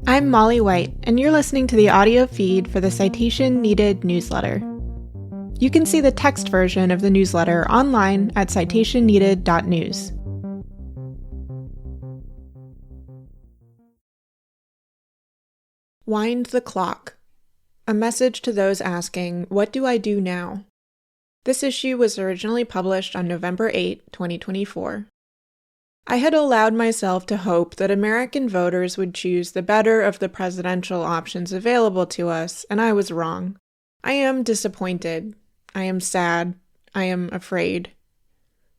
I'm Molly White, and you're listening to the audio feed for the Citation Needed newsletter. You can see the text version of the newsletter online at citationneeded.news. Wind the clock. A message to those asking, what do I do now? This issue was originally published on November 8, 2024. I had allowed myself to hope that American voters would choose the better of the presidential options available to us, and I was wrong. I am disappointed. I am sad. I am afraid.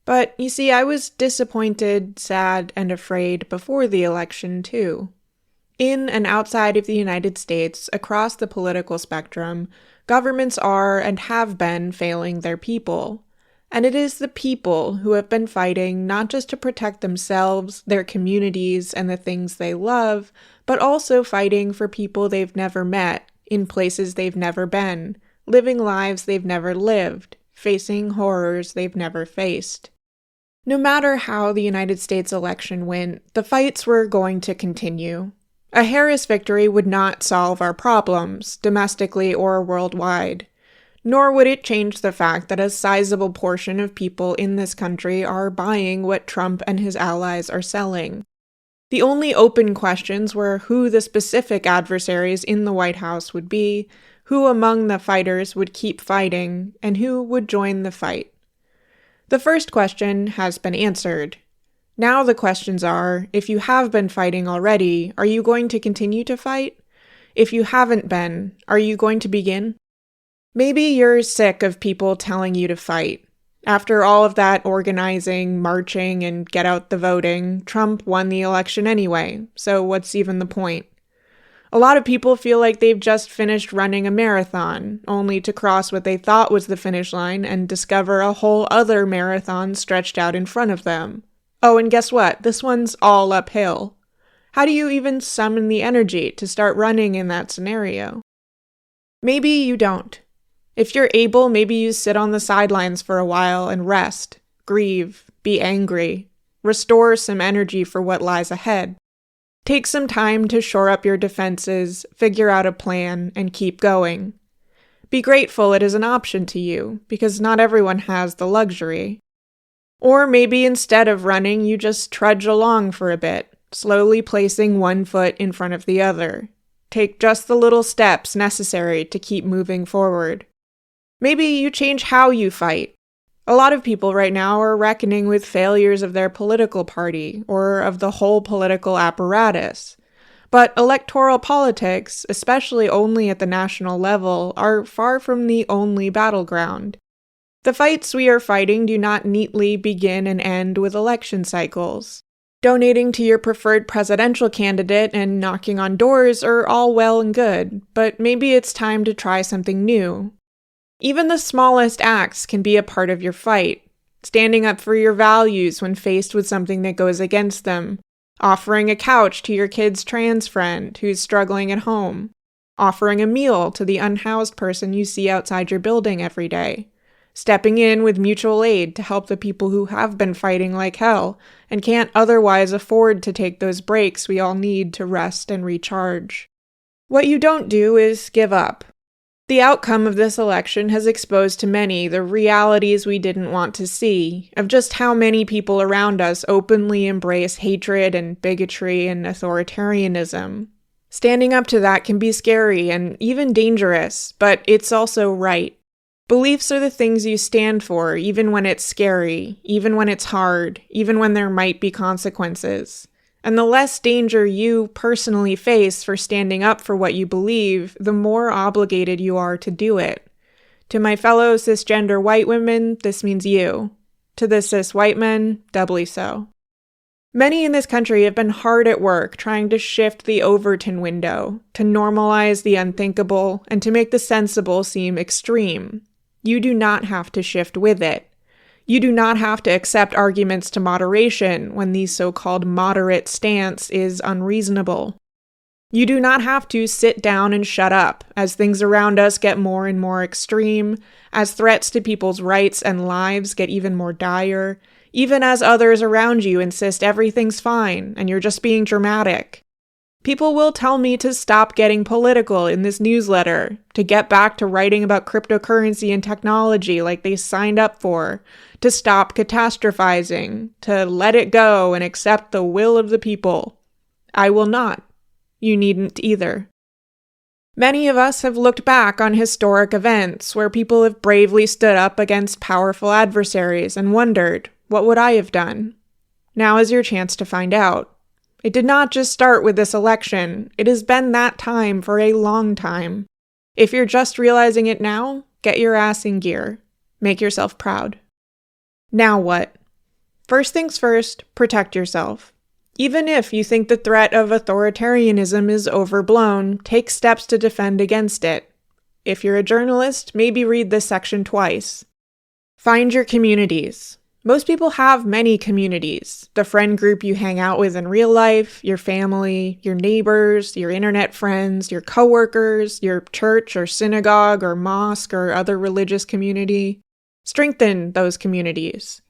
But, you see, I was disappointed, sad, and afraid before the election, too. In and outside of the United States, across the political spectrum, governments are and have been failing their people. And it is the people who have been fighting not just to protect themselves, their communities, and the things they love, but also fighting for people they've never met, in places they've never been, living lives they've never lived, facing horrors they've never faced. No matter how the United States election went, the fights were going to continue. A Harris victory would not solve our problems, domestically or worldwide. Nor would it change the fact that a sizable portion of people in this country are buying what Trump and his allies are selling. The only open questions were who the specific adversaries in the White House would be, who among the fighters would keep fighting, and who would join the fight. The first question has been answered. Now the questions are, if you have been fighting already, are you going to continue to fight? If you haven't been, are you going to begin? Maybe you're sick of people telling you to fight. After all of that organizing, marching, and get out the voting, Trump won the election anyway, so what's even the point? A lot of people feel like they've just finished running a marathon, only to cross what they thought was the finish line and discover a whole other marathon stretched out in front of them. Oh, and guess what? This one's all uphill. How do you even summon the energy to start running in that scenario? Maybe you don't. If you're able, maybe you sit on the sidelines for a while and rest, grieve, be angry, restore some energy for what lies ahead. Take some time to shore up your defenses, figure out a plan, and keep going. Be grateful it is an option to you, because not everyone has the luxury. Or maybe instead of running, you just trudge along for a bit, slowly placing one foot in front of the other. Take just the little steps necessary to keep moving forward. Maybe you change how you fight. A lot of people right now are reckoning with failures of their political party or of the whole political apparatus. But electoral politics, especially only at the national level, are far from the only battleground. The fights we are fighting do not neatly begin and end with election cycles. Donating to your preferred presidential candidate and knocking on doors are all well and good, but maybe it's time to try something new. Even the smallest acts can be a part of your fight. Standing up for your values when faced with something that goes against them. Offering a couch to your kid's trans friend who's struggling at home. Offering a meal to the unhoused person you see outside your building every day. Stepping in with mutual aid to help the people who have been fighting like hell and can't otherwise afford to take those breaks we all need to rest and recharge. What you don't do is give up. The outcome of this election has exposed to many the realities we didn't want to see, of just how many people around us openly embrace hatred and bigotry and authoritarianism. Standing up to that can be scary and even dangerous, but it's also right. Beliefs are the things you stand for, even when it's scary, even when it's hard, even when there might be consequences. And the less danger you personally face for standing up for what you believe, the more obligated you are to do it. To my fellow cisgender white women, this means you. To the cis white men, doubly so. Many in this country have been hard at work trying to shift the Overton window, to normalize the unthinkable, and to make the sensible seem extreme. You do not have to shift with it. You do not have to accept arguments to moderation when the so-called moderate stance is unreasonable. You do not have to sit down and shut up as things around us get more and more extreme, as threats to people's rights and lives get even more dire, even as others around you insist everything's fine and you're just being dramatic. People will tell me to stop getting political in this newsletter, to get back to writing about cryptocurrency and technology like they signed up for, to stop catastrophizing, to let it go and accept the will of the people. I will not. You needn't either. Many of us have looked back on historic events where people have bravely stood up against powerful adversaries and wondered, what would I have done? Now is your chance to find out. It did not just start with this election. It has been that time for a long time. If you're just realizing it now, get your ass in gear. Make yourself proud. Now what? First things first, protect yourself. Even if you think the threat of authoritarianism is overblown, take steps to defend against it. If you're a journalist, maybe read this section twice. Find your communities. Most people have many communities. The friend group you hang out with in real life, your family, your neighbors, your internet friends, your coworkers, your church or synagogue or mosque or other religious community. Strengthen those communities.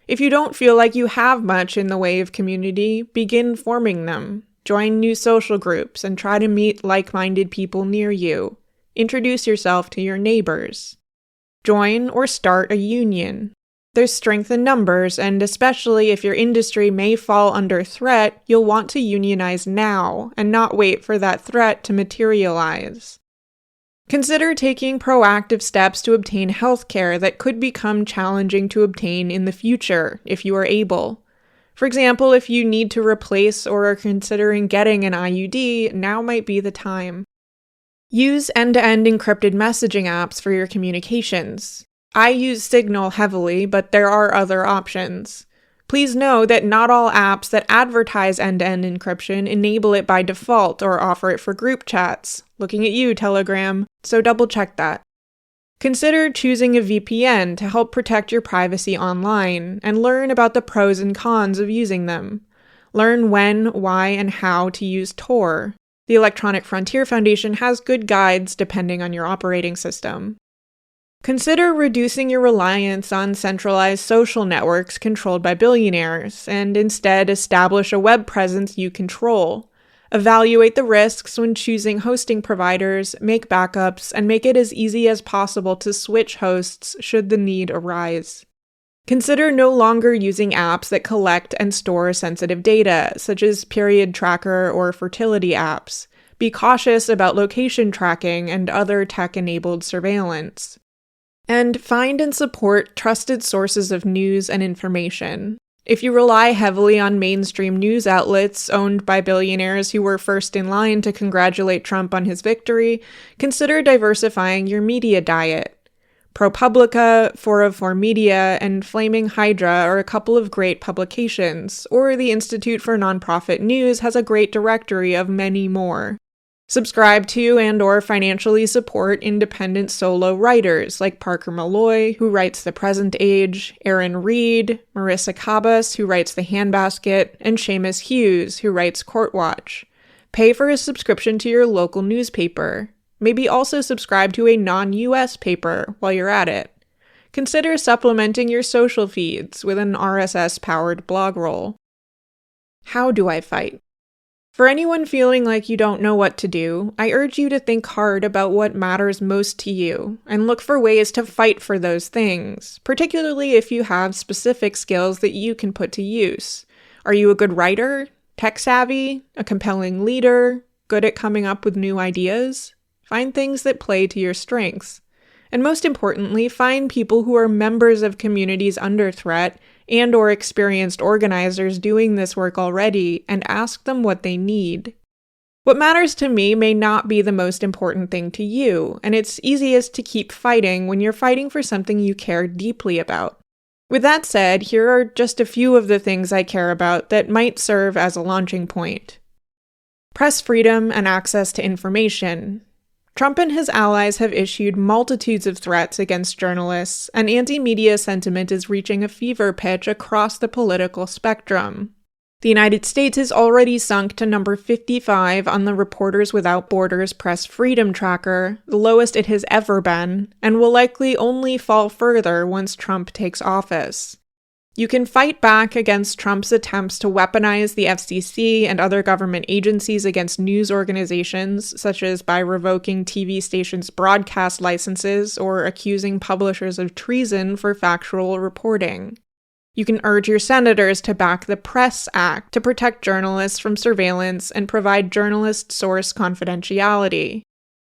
If you don't feel like you have much in the way of community, begin forming them. Join new social groups and try to meet like-minded people near you. Introduce yourself to your neighbors. Join or start a union. There's strength in numbers, and especially if your industry may fall under threat, you'll want to unionize now and not wait for that threat to materialize. Consider taking proactive steps to obtain health care that could become challenging to obtain in the future if you are able. For example, if you need to replace or are considering getting an IUD, now might be the time. Use end-to-end encrypted messaging apps for your communications. I use Signal heavily, but there are other options. Please know that not all apps that advertise end-to-end encryption enable it by default or offer it for group chats. Looking at you, Telegram, so double-check that. Consider choosing a VPN to help protect your privacy online, and learn about the pros and cons of using them. Learn when, why, and how to use Tor. The Electronic Frontier Foundation has good guides depending on your operating system. Consider reducing your reliance on centralized social networks controlled by billionaires, and instead establish a web presence you control. Evaluate the risks when choosing hosting providers, make backups, and make it as easy as possible to switch hosts should the need arise. Consider no longer using apps that collect and store sensitive data, such as period tracker or fertility apps. Be cautious about location tracking and other tech-enabled surveillance. And find and support trusted sources of news and information. If you rely heavily on mainstream news outlets owned by billionaires who were first in line to congratulate Trump on his victory, consider diversifying your media diet. ProPublica, 404 Media, and Flaming Hydra are a couple of great publications, or the Institute for Nonprofit News has a great directory of many more. Subscribe to and/or financially support independent solo writers like Parker Malloy, who writes The Present Age, Aaron Reed, Marissa Kabas, who writes The Handbasket, and Seamus Hughes, who writes Court Watch. Pay for a subscription to your local newspaper. Maybe also subscribe to a non-US paper while you're at it. Consider supplementing your social feeds with an RSS-powered blog roll. How do I fight? For anyone feeling like you don't know what to do, I urge you to think hard about what matters most to you, and look for ways to fight for those things, particularly if you have specific skills that you can put to use. Are you a good writer? Tech-savvy? A compelling leader? Good at coming up with new ideas? Find things that play to your strengths. And most importantly, find people who are members of communities under threat and/or experienced organizers doing this work already, and ask them what they need. What matters to me may not be the most important thing to you, and it's easiest to keep fighting when you're fighting for something you care deeply about. With that said, here are just a few of the things I care about that might serve as a launching point. Press freedom and access to information. Trump and his allies have issued multitudes of threats against journalists, and anti-media sentiment is reaching a fever pitch across the political spectrum. The United States is already sunk to number 55 on the Reporters Without Borders Press Freedom Tracker, the lowest it has ever been, and will likely only fall further once Trump takes office. You can fight back against Trump's attempts to weaponize the FCC and other government agencies against news organizations, such as by revoking TV stations' broadcast licenses or accusing publishers of treason for factual reporting. You can urge your senators to back the Press Act to protect journalists from surveillance and provide journalist source confidentiality.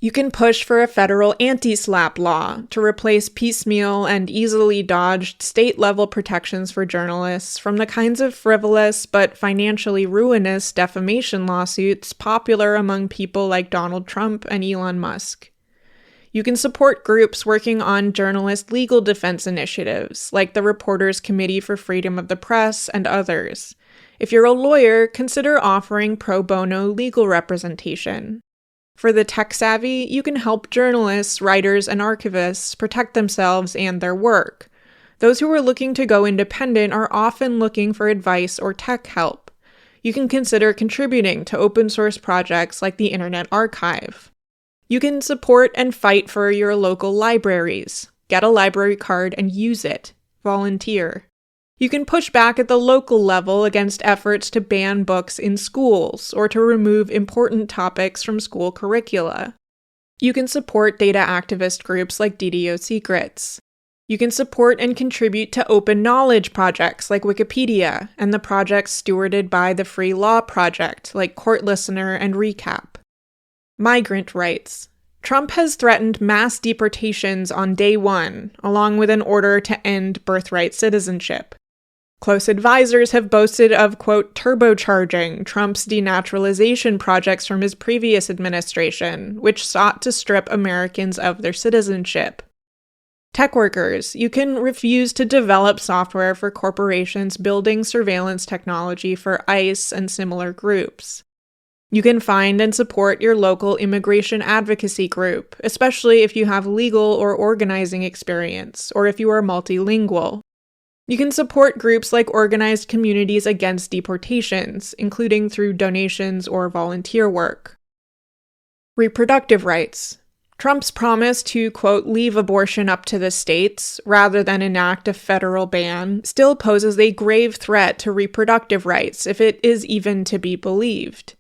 You can push for a federal anti-SLAPP law to replace piecemeal and easily dodged state-level protections for journalists from the kinds of frivolous but financially ruinous defamation lawsuits popular among people like Donald Trump and Elon Musk. You can support groups working on journalist legal defense initiatives, like the Reporters Committee for Freedom of the Press and others. If you're a lawyer, consider offering pro bono legal representation. For the tech-savvy, you can help journalists, writers, and archivists protect themselves and their work. Those who are looking to go independent are often looking for advice or tech help. You can consider contributing to open-source projects like the Internet Archive. You can support and fight for your local libraries. Get a library card and use it. Volunteer. You can push back at the local level against efforts to ban books in schools or to remove important topics from school curricula. You can support data activist groups like DDO Secrets. You can support and contribute to open knowledge projects like Wikipedia and the projects stewarded by the Free Law Project like Court Listener and Recap. Migrant rights. Trump has threatened mass deportations on day one, along with an order to end birthright citizenship. Close advisors have boasted of, quote, turbocharging Trump's denaturalization projects from his previous administration, which sought to strip Americans of their citizenship. Tech workers, you can refuse to develop software for corporations building surveillance technology for ICE and similar groups. You can find and support your local immigration advocacy group, especially if you have legal or organizing experience, or if you are multilingual. You can support groups like Organized Communities Against Deportations, including through donations or volunteer work. Reproductive rights. Trump's promise to, quote, leave abortion up to the states, rather than enact a federal ban, still poses a grave threat to reproductive rights, if it is even to be believed.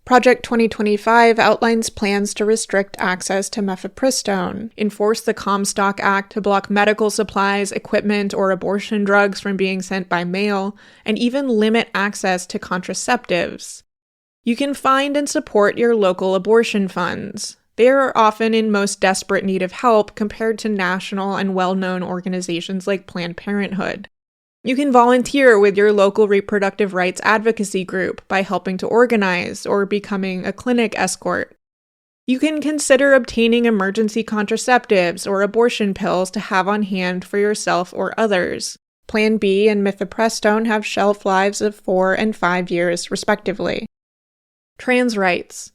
Project 2025 outlines plans to restrict access to mifepristone, enforce the Comstock Act to block medical supplies, equipment, or abortion drugs from being sent by mail, and even limit access to contraceptives. You can find and support your local abortion funds. They are often in most desperate need of help compared to national and well-known organizations like Planned Parenthood. You can volunteer with your local reproductive rights advocacy group by helping to organize or becoming a clinic escort. You can consider obtaining emergency contraceptives or abortion pills to have on hand for yourself or others. Plan B and mifepristone have shelf lives of 4 and 5 years, respectively. Trans rights.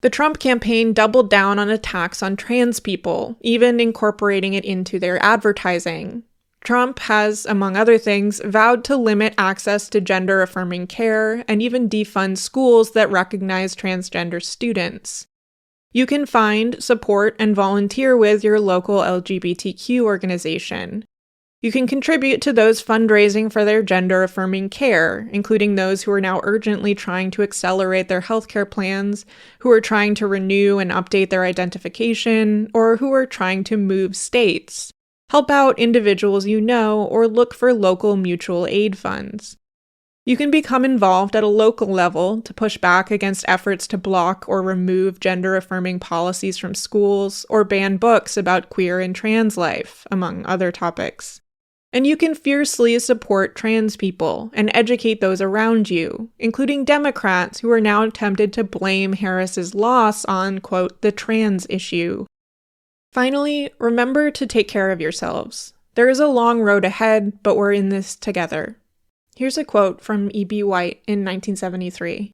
The Trump campaign doubled down on attacks on trans people, even incorporating it into their advertising. Trump has, among other things, vowed to limit access to gender-affirming care and even defund schools that recognize transgender students. You can find, support, and volunteer with your local LGBTQ organization. You can contribute to those fundraising for their gender-affirming care, including those who are now urgently trying to accelerate their healthcare plans, who are trying to renew and update their identification, or who are trying to move states. Help out individuals you know, or look for local mutual aid funds. You can become involved at a local level to push back against efforts to block or remove gender-affirming policies from schools, or ban books about queer and trans life, among other topics. And you can fiercely support trans people and educate those around you, including Democrats who are now tempted to blame Harris's loss on, quote, the trans issue. Finally, remember to take care of yourselves. There is a long road ahead, but we're in this together. Here's a quote from E.B. White in 1973.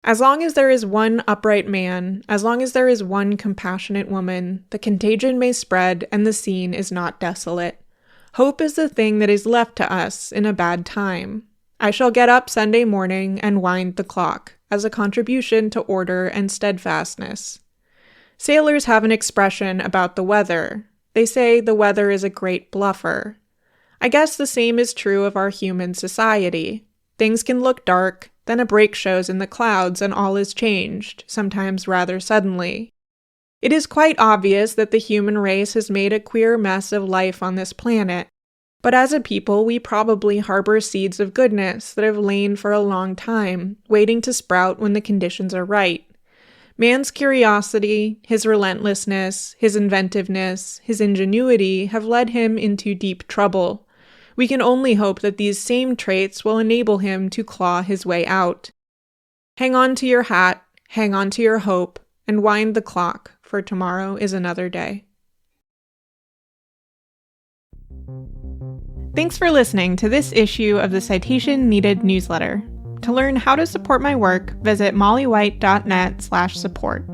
As long as there is one upright man, as long as there is one compassionate woman, the contagion may spread and the scene is not desolate. Hope is the thing that is left to us in a bad time. I shall get up Sunday morning and wind the clock, as a contribution to order and steadfastness. Sailors have an expression about the weather. They say the weather is a great bluffer. I guess the same is true of our human society. Things can look dark, then a break shows in the clouds and all is changed, sometimes rather suddenly. It is quite obvious that the human race has made a queer mess of life on this planet, but as a people we probably harbor seeds of goodness that have lain for a long time, waiting to sprout when the conditions are right. Man's curiosity, his relentlessness, his inventiveness, his ingenuity have led him into deep trouble. We can only hope that these same traits will enable him to claw his way out. Hang on to your hat, hang on to your hope, and wind the clock, for tomorrow is another day. Thanks for listening to this issue of the Citation Needed newsletter. To learn how to support my work, visit mollywhite.net/support.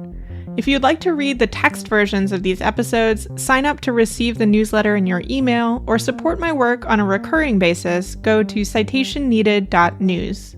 If you'd like to read the text versions of these episodes, sign up to receive the newsletter in your email, or support my work on a recurring basis, go to citationneeded.news.